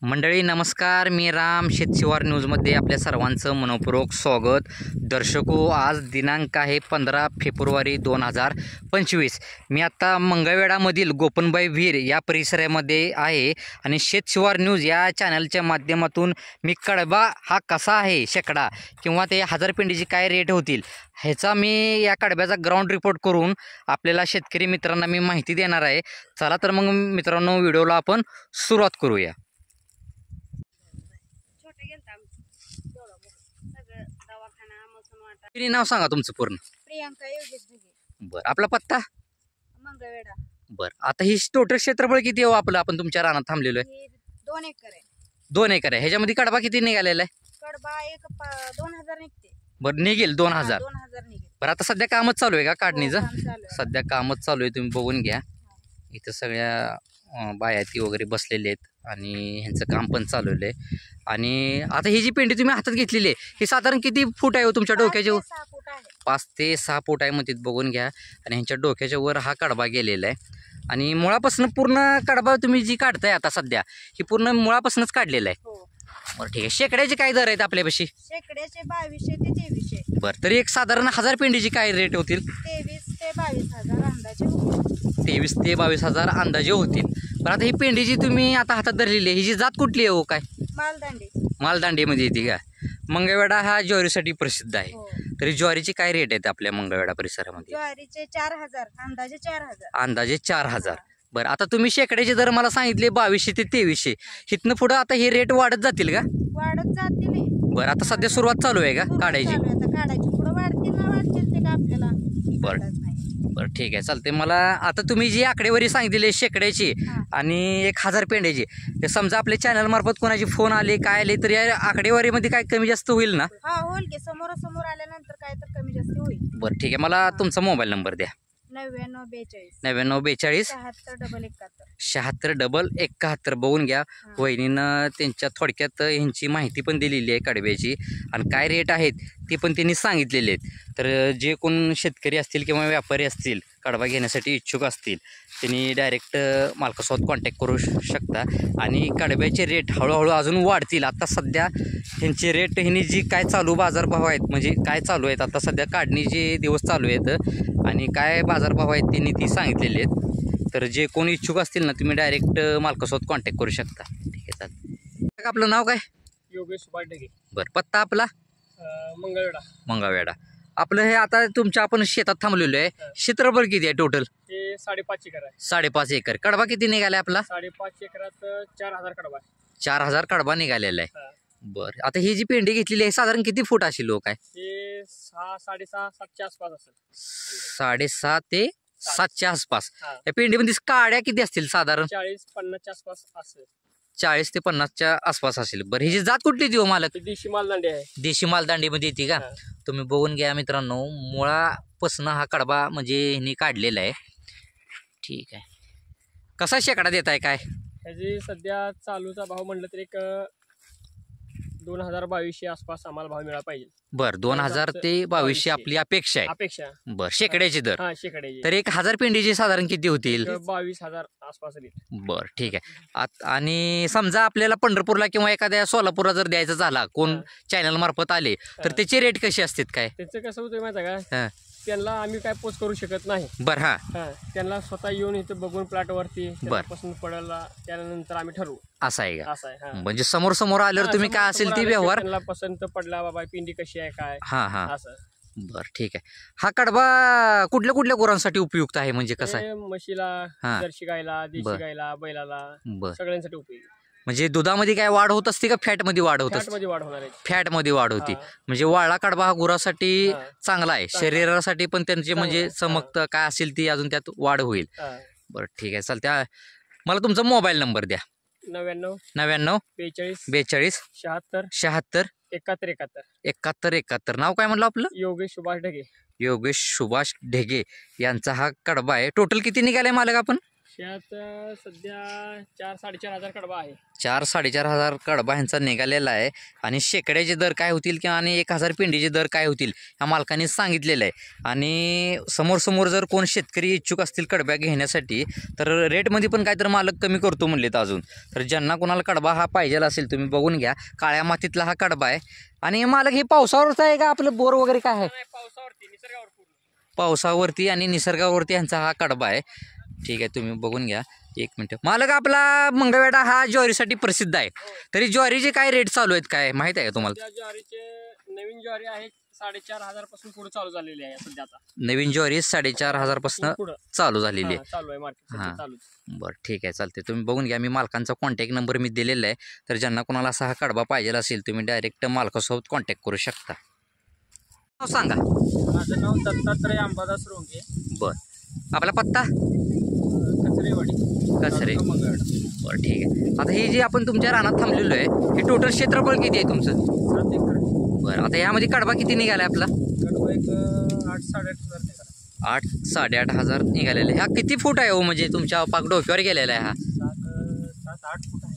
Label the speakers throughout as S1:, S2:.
S1: मंडळी नमस्कार, मी राम शेतशिवार न्यूजमध्ये आपल्या सर्वांचं मनपूर्वक स्वागत. दर्शको, आज दिनांक आहे 15 फेब्रुवारी 2025. मी आत्ता मंगळवेढामधील गोपनबाई विहीर या परिसरामध्ये आहे आणि शेतशिवार न्यूज या चॅनलच्या माध्यमातून मी कडबा हा कसा आहे शेकडा किंवा ते हजारपिंडीची काय रेट होतील ह्याचा मी या कडब्याचा ग्राउंड रिपोर्ट करून आपल्याला शेतकरी मित्रांना मी माहिती देणार आहे. चला तर मग मित्रांनो, व्हिडिओला आपण सुरुवात करूया. नाव सांगा तुमचं पूर्ण.
S2: प्रियांका योगेश ढगे.
S1: बरं, आपला पत्ता.
S2: मंगळवेढा.
S1: बरं, आता ही टोटल क्षेत्रफळ किती आहे आपलं, आपण तुमच्या रानात थांबलेलो आहे?
S2: हे 2 एकर आहे.
S1: 2 एकर आहे. ह्याच्यामध्ये कडबा किती निघालेला आहे?
S2: कडबा 2000 निघते.
S1: बरं, निघेल 2000.
S2: 2000 निघेल.
S1: बरं, आता सध्या कामच चालू आहे का काढणीचं?
S2: हो, काम चालू आहे.
S1: सध्या कामच चालू आहे, तुम्ही बघून घ्या. इथं सगळ्या बायाती वगैरे बसलेले आहेत आणि ह्यांचं काम पण चालवलं आहे. आणि आता ही जी पेंडी तुम्ही हातात घेतलेली आहे ही साधारण किती फूट आहे हो तुमच्या डोक्याच्या?
S2: 5 ते 6 फूट आहे.
S1: 5 ते 6 फूट आहे मध्ये, बघून घ्या. आणि ह्यांच्या डोक्याच्या वर हा कडबा गेलेला आहे आणि मुळापासून पूर्ण कडबा तुम्ही जी काढताय आता सध्या ही पूर्ण मुळापासूनच काढलेला आहे.
S2: हो.
S1: बरं, ठीक आहे. शेकड्याचे काय दर आहेत आपल्यापाशी?
S2: शेकड्याचे 2200 ते 2300.
S1: बरं, तरी एक साधारण हजारपिंडीची काय रेट होतील?
S2: 23 ते 22,000 अंदाजे होईल.
S1: 23 ते 22,000 अंदाजे होतील. बरं, आता ही पेंडी जी तुम्ही आता हातात धरलेली आहे ही जी जात कुठली आहे हो? काय
S2: मालदांडी.
S1: मालदांडीमध्ये येते का? मंगळवेढा हा ज्वारीसाठी प्रसिद्ध आहे.
S2: हो.
S1: तरी ज्वारीची काय रेट आहेत आपल्या मंगळवेढा परिसरामध्ये?
S2: ज्वारीचे 4000 अंदाजे 4000.
S1: अंदाजे 4000. बरं, आता तुम्ही शेकड्याचे दर मला सांगितले 2200 ते 2300. इथनं पुढं आता हे रेट वाढत जातील का?
S2: वाढत जातील.
S1: बरं, आता सध्या सुरुवात चालू आहे का काढायची?
S2: आता काढायची, पुढे वाढतील ना वाढतील ते का आपल्याला
S1: बरं.
S2: अंदाज नाही.
S1: बरं, ठीक आहे, चालते. मला आता तुम्ही जी आकडेवारी सांगितली शेकड्याची आणि 1000 पेंड्याची, ते समजा आपल्या चॅनल मार्फत कोणाची फोन आले काय आले तर या आकडेवारीमध्ये काय कमी जास्त होईल ना?
S2: हा, होईल की. समोरासमोर आल्यानंतर काय तर कमी जास्त होईल.
S1: बरं, ठीक आहे. मला तुमचा मोबाईल नंबर द्या.
S2: 9942
S1: 9942
S2: 76
S1: 76 बघून घ्या. वहिनीनं त्यांच्या थोडक्यात ह्यांची माहिती पण दिलेली आहे कडब्याची आणि काय रेट आहेत ते पण त्यांनी सांगितलेले आहेत. तर जे कोण शेतकरी असतील किंवा व्यापारी असतील कडबा घेण्यासाठी इच्छुक असतील त्यांनी डायरेक्ट मालकासोबत कॉन्टॅक्ट करू शकता आणि कडब्याचे रेट हळूहळू अजून वाढतील. आता सध्या ह्यांचे रेट ह्यांनी जी काय चालू बाजारभाव आहेत म्हणजे काय चालू आहेत आता सध्या काढणीचे दिवस चालू आहेत आणि काय बाजारभाव आहेत त्यांनी ती सांगितलेले आहेत. तर जे कोणी इच्छुक असतील ना तुम्ही डायरेक्ट मालकासोबत कॉन्टॅक्ट करू शकता. ठीक आहे, चालेल. आपलं नाव काय?
S3: योगेश सुभाष ढगे.
S1: बरं, पत्ता आपला?
S3: मंगळवेढा.
S1: मंगळवेढा. आपलं हे आता तुमच्या आपण शेतात थांबलेलो आहे. क्षेत्रफळ किती आहे टोटल?
S3: हे 5.5 एकर आहे.
S1: 5.5 एकर. कडबा किती निघाला आपला?
S3: 5.5 एकरात 4000 कडबा आहे.
S1: 4000 कडबा निघालेला आहे.
S3: हा.
S1: बरं, आता ही जी पेंडी घेतलेली आहे साधारण किती फूट असेल लोक आहे?
S3: हे 6, 6.5, 7च्या आसपास असेल.
S1: 6.5 ते 7च्या आसपास.
S3: हा.
S1: या पेंडीमध्ये काड्या किती असतील साधारण?
S3: 40-50च्या आसपास असेल.
S1: 40 ते 50च्या आसपास असेल. बरं, ही जी जात कुठली देऊ मालक?
S3: ते देशी मालदांडी आहे.
S1: देशी मालदांडीमध्ये येते का?
S3: हा.
S1: तुम्ही बघून घ्या मित्रांनो, मुळापासून हा कडबा म्हणजे ह्यांनी काढलेला आहे. ठीक आहे. कसा शेकडा देत आहे काय?
S3: ह्याची सध्या चालूचा भाव म्हटलं तर एक 2000-2200 आसपास आम्हाला भाव मिळाला पाहिजे.
S1: बरं, 2000 ते 2200 आपली अपेक्षा आहे.
S3: अपेक्षा.
S1: बरं, शेकड्याचे दर.
S3: हा, शेकड्याची
S1: तर 1000 पेंडीचे साधारण किती होतील?
S3: 22,000 आसपास येईल.
S1: बरं, ठीक आहे. आणि समजा आपल्याला पंढरपूरला किंवा एखाद्या सोलापूरला जर द्यायचं झाला कोण चॅनल मार्फत आले तर त्याचे रेट कसे असतात काय?
S3: त्याचं कसं होतं माहिती आहे
S1: हां.
S3: का? त्यांना आम्ही काय पोच करू शकत नाही.
S1: बरं. हां,
S3: हा, त्यांना स्वतः येऊन इथं बघून प्लॉटवरती
S1: बर.
S3: पसंत पडायला त्यानंतर आम्ही ठरवू.
S1: असं आहे का?
S3: असं आहे. हा.
S1: म्हणजे समोर समोर आल्यावर
S3: हा,
S1: तुम्ही
S3: समोर
S1: काय असेल
S3: समोर
S1: ते
S3: आलं की
S1: व्यवहार.
S3: त्यांना पसंत पडला बाबा पिंडी कशी आहे काय
S1: हां हां.
S3: असं.
S1: बरं, ठीक आहे. हा कडबा कुठल्या कुठल्या गुरांसाठी उपयुक्त आहे म्हणजे कसं आहे?
S3: हे म्हशीला,
S1: हा.
S3: जर्सी गायला,
S1: बर.
S3: देशी गायला, बैलाला
S1: बरं,
S3: सगळ्यांसाठी उपयोगी.
S1: म्हणजे दुधामध्ये काय वाढ होत असते का फॅटमध्ये वाढ होत असते?
S3: फॅटमध्ये वाढ होणार आहे.
S1: फॅटमध्ये वाढ होती.
S3: हा.
S1: म्हणजे वाळला कडबा हा गुरासाठी
S3: हा.
S1: चांगला आहे. शरीरासाठी पण त्यांचे म्हणजे
S3: चांगला आहे.
S1: चमक काय असेल ती अजून त्यात वाढ होईल.
S3: हा.
S1: बरं, ठीक आहे, चालते. मला तुमचा मोबाईल नंबर द्या.
S3: 99
S1: 99
S3: 42
S1: 42
S3: 76
S1: 76
S3: 71 71.
S1: 71 71. नाव काय म्हणलं आपलं?
S3: योगेश सुभाष ढगे.
S1: योगेश सुभाष ढेगे यांचा हा कडबा आहे. टोटल किती निघालाय मालक आपण?
S3: त्यात सध्या 4-4.5 हजार कडबा आहे.
S1: 4-4.5 कडबा ह्यांचा निघालेला आहे आणि शेकड्याचे दर काय होतील किंवा आणि 1,000 पेंडीचे दर काय होतील ह्या मालकांनी सांगितलेलं आहे. आणि समोर जर कोण शेतकरी इच्छुक असतील कडब्या घेण्यासाठी तर रेटमध्ये पण काय तर मालक कमी करतो म्हणलेत अजून. तर ज्यांना कोणाला कडबा हा पाहिजे असेल तुम्ही बघून घ्या. काळ्या मातीतला हा कडबा आहे. आणि मालक हे पावसावरच आहे का आपलं बोर वगैरे काय आहे?
S3: पावसावरती निसर्गावर पूर्ण.
S1: पावसावरती आणि निसर्गावरती ह्यांचा हा कडबा आहे. ठीक आहे, तुम्ही बघून घ्या. एक मिनटं. मालक आपला मंगळवेढा हा ज्वारीसाठी प्रसिद्ध आहे. तरी ज्वारीचे काय रेट चालू आहेत काय माहित आहे का तुम्हाला?
S3: त्या ज्वारीचे नवीन ज्वारी आहे 4,500 पासून पुढे चालू झालेली आहे सध्या. आता
S1: नवीन ज्वारी 4,500 पासून
S3: पुढं
S1: चालू झालेली आहे.
S3: चालू आहे मार्केट
S1: हां.
S3: चालू.
S1: बरं ठीक आहे, चालते. तुम्ही बघून घ्या. मी मालकांचा कॉन्टॅक्ट नंबर मी दिलेला आहे. तर ज्यांना कोणाला असा हा कडबा पाहिजे असेल तुम्ही डायरेक्ट मालकासोबत कॉन्टॅक्ट करू शकता. नाव सांगा.
S3: माझं नाव दत्तात्रय अंबादास रोंगे,
S1: बरं, आपला पत्ता?
S3: कचरेवाडी,
S1: कचरे.
S3: तालुका मंगळवेढा.
S1: बरं ठीक आहे. आता हे जे आपण तुमच्या रानात थांबलेलो आहे हे टोटल क्षेत्रफळ किती आहे तुमचं?
S3: 7 एकर.
S1: बरं, आता यामध्ये कडबा किती निघाला आहे आपला?
S3: कडवा एक 8-8.5 निघाला.
S1: 8-8.5 निघालेला आहे. हा किती फूट आहे हो, म्हणजे तुमच्या पाक डोक्यावर गेलेला आहे हा?
S3: 7-8 फूट आहे.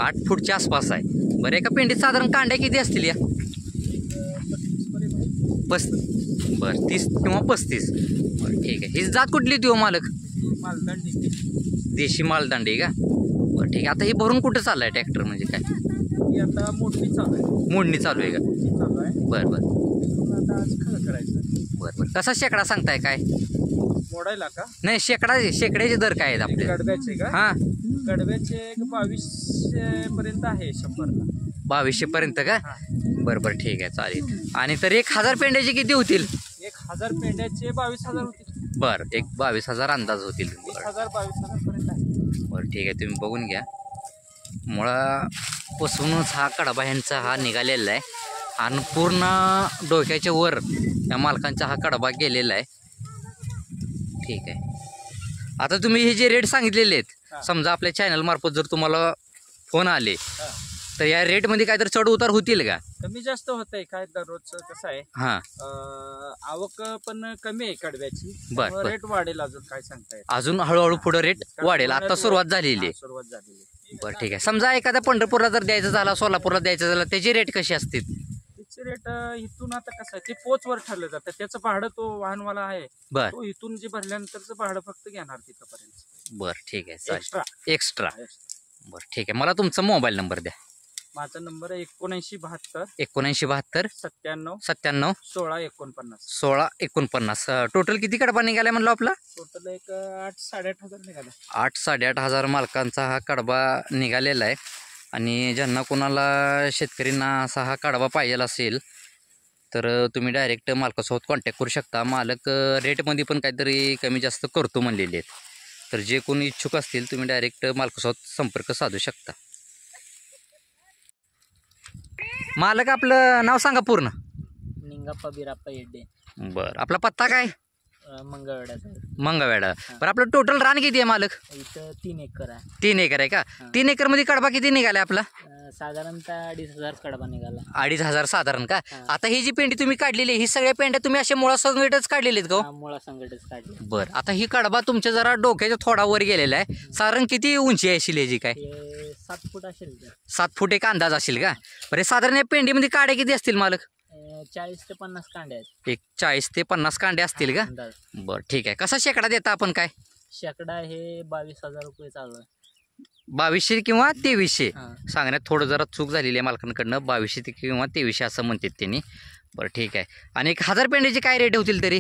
S1: 8 फूटच्या आसपास आहे. बरं, एका पेंडीत साधारण कांड्या किती असतील या?
S3: एक 35 पर्यंत आहे.
S1: बरं 30 किंवा 35. बरं ठीक आहे. ही जात कुठली ती हो मालक?
S3: मालदांडी.
S1: देशी मालदांडी का? बरं ठीक आहे. आता हे भरून कुठं चाललं आहे ट्रॅक्टर म्हणजे काय?
S3: ही आता मोठी चालू आहे.
S1: मोडणी चालू आहे का?
S3: मोठी चालू आहे.
S1: बरं बरं
S3: तिथून आता आज खरं करायचं.
S1: बरं कसा शेकडा सांगताय काय?
S3: मोडायला का?
S1: नाही, शेकड्याचे दर काय आहेत आपले?
S3: कडब्याचे का?
S1: हां,
S3: कडब्याचे एक 2200 पर्यंत आहे 100ला.
S1: 2200 पर्यंत का?
S3: हा.
S1: बरं ठीक आहे, चालेल. आणि तर 1,000 पेंड्याचे किती होतील?
S3: 1000 पेंड्याचे 22,000 होतील.
S1: बरं, एक 22,000 अंदाज होतील. बरं
S3: 20,000-22,000 पर्यंत आहे.
S1: बरं ठीक आहे, तुम्ही बघून घ्या. मुळापासूनच हा कडबा ह्यांचा हा निघालेला आहे आणि पूर्ण डोक्याच्या वर या मालकांचा हा कडबा गेलेला आहे. ठीक आहे. आता तुम्ही हे जे रेट सांगितलेले आहेत, समजा आपल्या चॅनलमार्फत जर तुम्हाला फोन आले
S3: हा.
S1: तर या रेटमध्ये काय तर चढ उतार होतील का?
S3: कमी जास्त होत आहे. काय दररोजचं कसं आहे,
S1: हां,
S3: आवक पण कमी आहे कडब्याची.
S1: बरं, बरं.
S3: रेट वाढेल अजून, काय सांगता येत.
S1: अजून हळूहळू पुढे रेट वाढेल. आता सुरुवात झालेली आहे.
S3: सुरुवात झालेली आहे.
S1: बरं ठीक आहे. समजा एखादा पंढरपूरला जर द्यायचं झाला, सोलापूरला द्यायचं झालं, त्याचे रेट कसे असतील?
S3: त्याचे रेट इथून आता कसं आहे, ते पोचवर ठरलं जातं. त्याचं भाडं तो वाहनवाला आहे,
S1: बरं
S3: तो इथून जे भरल्यानंतरचं भाडं फक्त घेणार तिथपर्यंत
S1: बरं ठीक आहे, चालेल.
S3: एक्स्ट्रा.
S1: एक्स्ट्रा. बरं ठीक आहे. मला तुमचा मोबाईल नंबर द्या.
S3: माझा नंबर आहे 7972
S1: 7972
S3: 97
S1: 97
S3: 16 49.
S1: 16 49. टोटल किती कडबा निघाला म्हणलं आपला?
S3: टोटल एक 8-8.5 निघाला.
S1: 8-8.5 मालकांचा हा कडबा निघालेला आहे. आणि ज्यांना कोणाला शेतकऱ्यांना असा हा कडबा पाहिजे असेल तर तुम्ही डायरेक्ट मालकासोबत कॉन्टॅक्ट करू शकता. मालक रेटमध्ये पण काहीतरी कमी जास्त करतो म्हणलेले आहेत. तर जे कोणी इच्छुक असतील तुम्ही डायरेक्ट मालकासोबत संपर्क साधू शकता. मालक आपलं नाव सांगा पूर्ण.
S3: निंगाप्पा बिराप्पा येड्डे,
S1: बरं, आपला पत्ता काय?
S3: मंगळवेढ्याचा.
S1: मंगळवेढा. बरं, आपलं टोटल रान किती आहे मालक?
S3: इथं 3 एकर आहे.
S1: 3 एकर आहे का? 3 एकरमध्ये कडबा किती निघाला आपला?
S3: साधारणतः 2,500 कडबा निघाला.
S1: 2,500 साधारण का?
S3: हां.
S1: आता ही जी पेंडी तुम्ही काढलेली आहे ही सगळ्या पेंड्या तुम्ही अशा मुळासकटच काढलेल्या आहेत का हो?
S3: मुळा संघटच काढले.
S1: बरं, आता ही कडबा तुमच्या जरा डोक्याच्या थोडा वर गेलेला आहे. साधारण किती उंची आहे शिलेची काय?
S3: 7 फूट असेल तर.
S1: 7 फूट एक अंदाज असेल का? बरं, साधारण या पेंडीमध्ये काड्या किती असतील मालक?
S3: 40 ते 50 कांडे आहेत
S1: एक 40 ते 50 कांडे असतील का?
S3: अंदाज.
S1: बरं ठीक आहे. कसा शेकडा देता आपण काय?
S3: शेकडा हे 22,000 रुपये चालू आहे.
S1: 2200 किंवा 2300
S3: हां.
S1: सांगण्यात थोडं जरा चूक झालेली आहे मालकांकडनं. 2200 ते किंवा 2300 असं म्हणतात त्यांनी. बरं ठीक आहे. आणि 1,000 पेंड्याचे काय रेट होतील तरी?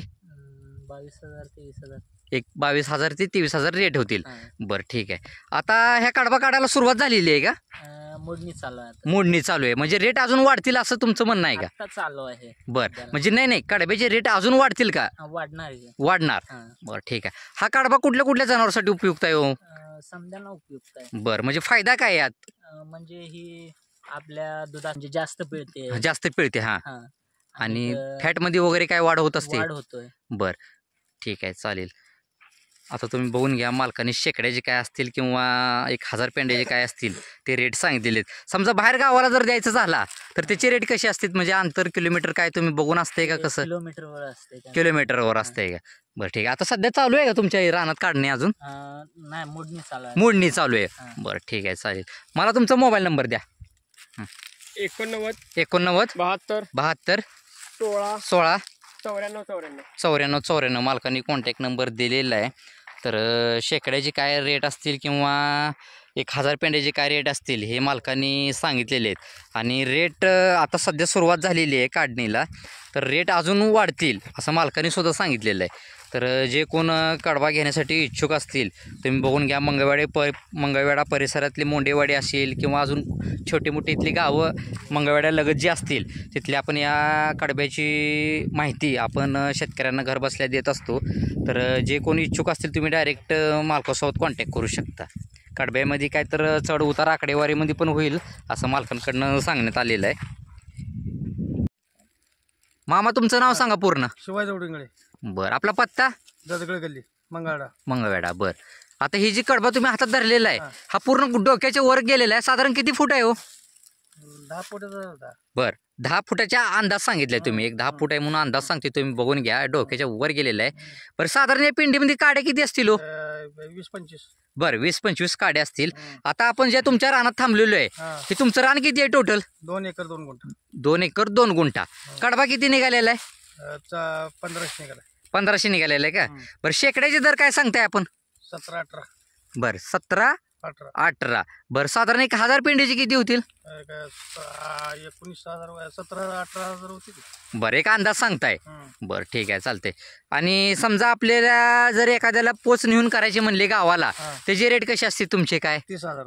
S3: 22,000 ते 20,000.
S1: एक 22,000 ते 23,000 रेट होतील.
S3: हां.
S1: बरं ठीक आहे. आता ह्या कडबा काढायला सुरुवात झालेली आहे का?
S3: मोडणी चालू आहे आता.
S1: मोडणी चालू आहे म्हणजे रेट अजून वाढतील असं तुमचं म्हणणं आहे का?
S3: आता चालू आहे.
S1: बरं, म्हणजे नाही कडब्याचे रेट अजून वाढतील का?
S3: वाढणार आहे.
S1: वाढणार.
S3: हां.
S1: बरं ठीक आहे. हा कडबा कुठल्या कुठल्या जनावरांसाठी उपयुक्त आहे हो?
S3: समजायला उपयुक्त आहे.
S1: बरं, म्हणजे फायदा काय यात?
S3: म्हणजे ही आपल्या दुधात म्हणजे जास्त पिळते.
S1: जास्त पिळते. हां.
S3: हां.
S1: आणि फॅटमध्ये वगैरे काय वाढ होत असते?
S3: वाढ होतोय.
S1: बरं ठीक आहे, चालेल. आता तुम्ही बघून घ्या, मालकाने शेकड्याचे काय असतील किंवा 1000 पेंड्याचे काय असतील ते रेट सांगितलेले आहेत. समजा बाहेर गावाला जर द्यायचं झाला तर त्याचे रेट कसे असतील, म्हणजे अंतर किलोमीटर काय तुम्ही बघून असते का कसं?
S4: किलोमीटरवर असते
S1: किलोमीटरवर असते का? बरं ठीक आहे. आता सध्या चालू आहे का तुमच्या रानात काढणे अजून?
S4: नाही, मोडणी चालू आहे.
S1: मोडणी चालू आहे.
S4: हा.
S1: बरं ठीक आहे, चालेल. मला तुमचा मोबाईल नंबर द्या.
S3: 89
S1: 89
S3: 72
S1: 72
S3: 16
S1: 16
S3: 94
S1: 94 94 मालकांनी कॉन्टॅक्ट नंबर दिलेला आहे. तर शेकड्याचे काय रेट असतील किंवा 1000 पेंड्याचे काय रेट असतील हे मालकांनी सांगितलेले आहेत. आणि रेट आता सध्या सुरुवात झालेली आहे काढणीला, तर रेट अजून वाढतील असं मालकांनी सुद्धा सांगितलेलं आहे. तर जे कोण कडबा घेण्यासाठी इच्छुक असतील तुम्ही बघून घ्या. मंगळवेढा परिसरातली मोंडेवाडी असेल किंवा अजून छोटी मोठी इथली गावं मंगळवेढ्यालगत जी असतील तिथली आपण या कडब्याची माहिती आपण शेतकऱ्यांना घरबसल्या देत असतो. तर जे कोणी इच्छुक असतील तुम्ही डायरेक्ट मालकासोबत कॉन्टॅक्ट करू शकता. कडब्यामध्ये काय तर चढ उतार आकडेवारीमध्ये पण होईल असं मालकांकडनं सांगण्यात आलेलं आहे. मामा तुमचं नाव सांगा पूर्ण.
S5: शिवाय जोडिंगळे,
S1: बरं. आपला पत्ता?
S5: जदगळे गल्ली,
S1: मंगळवेढा. बरं. आता ही जी कडबा तुम्ही हातात धरलेला आहे
S5: हा.
S1: हा पूर्ण डोक्याच्या वर गेलेला आहे. साधारण किती फूट आहे हो?
S5: 10 फुटाचा होता.
S1: बरं. 10 फुटाच्या अंदाज सांगितलाय तुम्ही. एक 10 फूट आहे म्हणून अंदाज सांगते, तुम्ही बघून घ्या. डोक्याच्या वर गेलेला आहे. बरं. साधारण या पिंडीमध्ये काड्या किती असतील हो?
S5: 20-25.
S1: बरं, 20-25 काड्या असतील. आता आपण ज्या तुमच्या रानात थांबलेलो आहे हे तुमचं रान किती आहे टोटल?
S5: 2 एकर 2 गुंठ.
S1: 2 एकर 2 गुंठा. कडबा किती निघालेला आहे?
S5: 1500 निघाला.
S1: 1500 निघालेला आहे का? बरं. शेकड्याचे दर काय सांगताय आपण?
S5: 17-18.
S1: बरं. 17-18. बरं. साधारण 1000 पेंडीचे किती होतील?
S5: 19,000 17-18,000 होती.
S1: बरं. एक अंदाज सांगताय. बरं ठीक आहे, चालते. आणि समजा आपल्याला जर एखाद्याला पोच नेऊन करायचे म्हणले गावाला त्याचे रेट कसे असतील तुमचे काय?
S5: 30,000.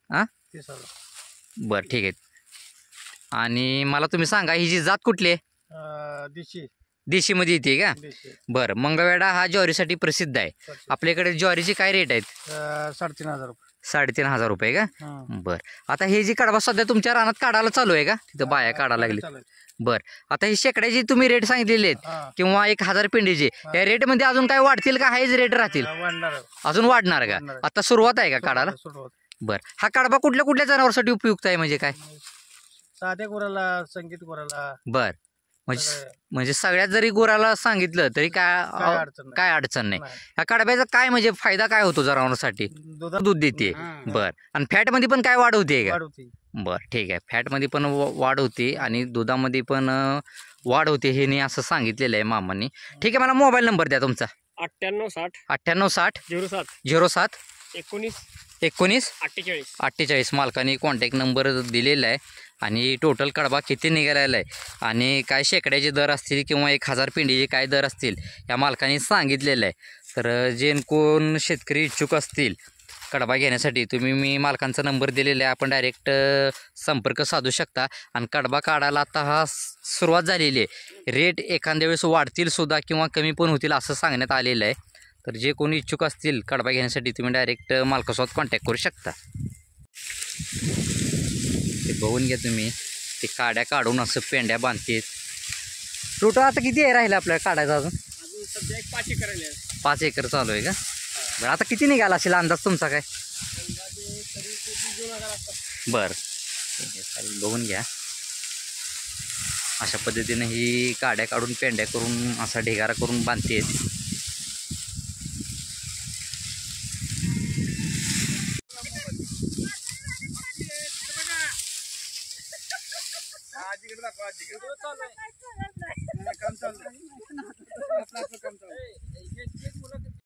S1: हां
S5: 30,000.
S1: बरं ठीक आहे. आणि मला तुम्ही सांगा ही जी जात कुठली आहे?
S5: देशी.
S1: देशीमध्ये येते का? बरं. मंगळवेढा हा ज्वारीसाठी प्रसिद्ध आहे. आपल्याकडे ज्वारीचे काय रेट आहेत?
S5: 3,500 रुपये.
S1: 3,500 रुपये का? बरं. आता हे जी कडबा सध्या तुमच्या रानात काढायला चालू आहे का? तिथं बाया काढायला लागली. बरं. आता ही शेकड्याची तुम्ही रेट सांगितलेले आहेत किंवा 1000 पेंडीचे, या रेटमध्ये अजून काय वाढतील का? हाच रेट राहतील? अजून वाढणार का? आता सुरुवात आहे का काढायला? बरं. हा कडबा कुठल्या कुठल्या जनावरांसाठी उपयुक्त आहे म्हणजे काय?
S5: साध्या गुराला, संगीत गुराला.
S1: बरं. म्हणजे सगळ्यात जरी गुराला सांगितलं तरी काय अडचण नाही. ह्या कडब्याचा काय म्हणजे फायदा काय होतो जनावरांसाठी? दूध देते. बरं. आणि फॅटमध्ये पण काय वाढ होते का? बरं ठीक आहे. फॅटमध्ये पण वाढ होते आणि दुधामध्ये पण वाढ होते हे नाही असं सांगितलेलं आहे मामांनी. ठीक आहे. मला मोबाईल नंबर द्या तुमचा.
S3: 98 60
S1: 07
S3: 19
S1: 19 48 मालकाने कॉन्टॅक्ट नंबर दिलेला आहे. आणि टोटल कडबा किती निघालेला आहे आणि काय शेकड्याचे दर असतील किंवा 1000 पेंडीचे काय दर असतील या मालकाने सांगितलेलं आहे. तर जे कोण शेतकरी इच्छुक असतील कडबा घेण्यासाठी तुम्ही मी मालकांचा नंबर दिलेला आहे, आपण डायरेक्ट संपर्क साधू शकता. आणि कडबा काढायला आता हा सुरुवात झालेली आहे. रेट एखाद्या वेळेस वाढतील सुद्धा किंवा कमी पण होतील असं सांगण्यात आलेलं आहे. तर जे कोणी इच्छुक असतील कडबा घेण्यासाठी तुम्ही डायरेक्ट मालकासोबत कॉन्टॅक्ट करू शकता. ते बघून घ्या तुम्ही, ते काड्या काढून असं पेंड्या बांधतात. टोटल आता किती आहे राहिलं आपल्याला काढायचं अजून?
S3: सध्या 5 एकर
S1: 5 एकर चालू आहे का? बरं. आता किती निघाला असेल अंदाज तुमचा काय? बरं ठीक आहे, चालेल. बघून घ्या. अशा पद्धतीने ही काड्या काढून पेंड्या करून असा ढिगारा करून बांधतात.
S5: काम चालू